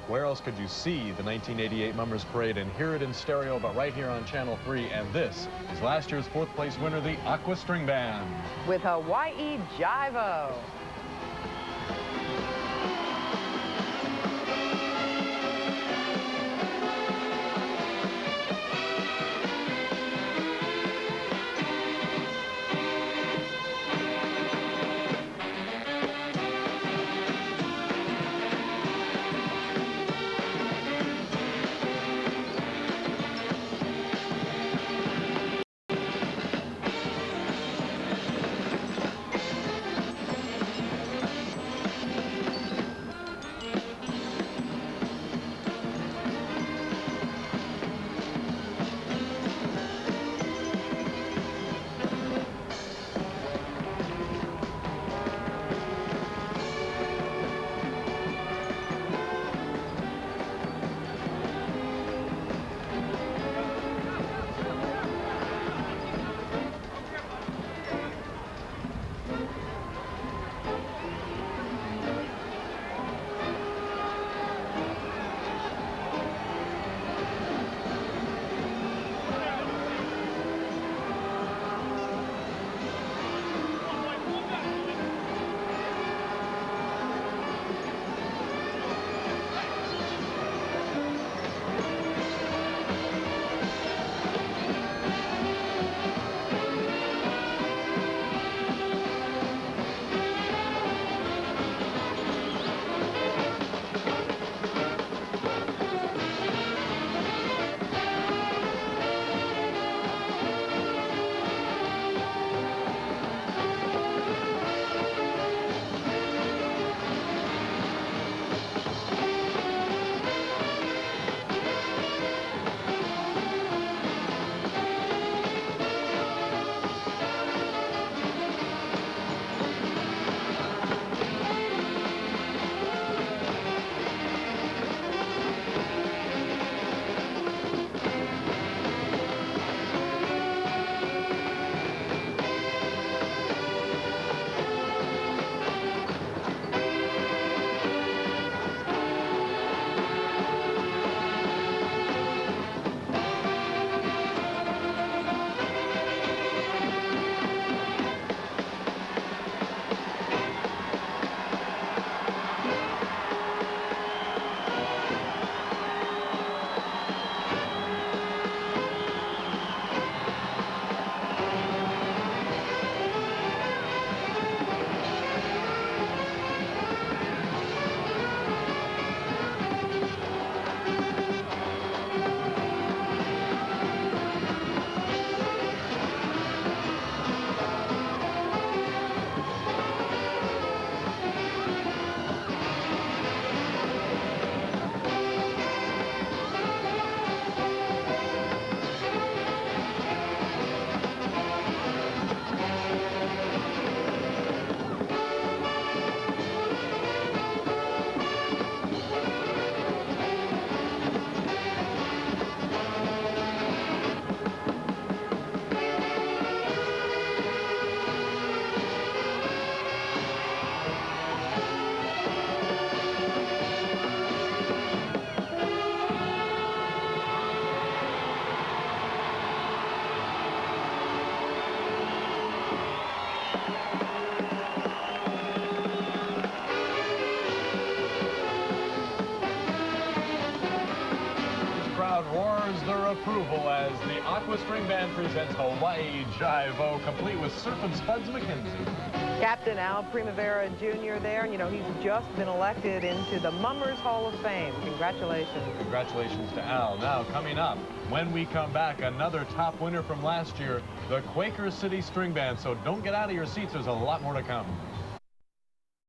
Where else could you see the 1988 Mummers Parade and hear it in stereo but right here on Channel 3? And this is last year's 4th place winner, the Aqua String Band. With Hawaii Jive-O. Roars their approval as the Aqua String Band presents Hawaii Jive-O, complete with Surf and Spuds McKenzie. Captain Al Primavera Jr. there, and you know, he's just been elected into the Mummers Hall of Fame. Congratulations. Congratulations to Al. Now, coming up, when we come back, another top winner from last year, the Quaker City String Band. So don't get out of your seats. There's a lot more to come.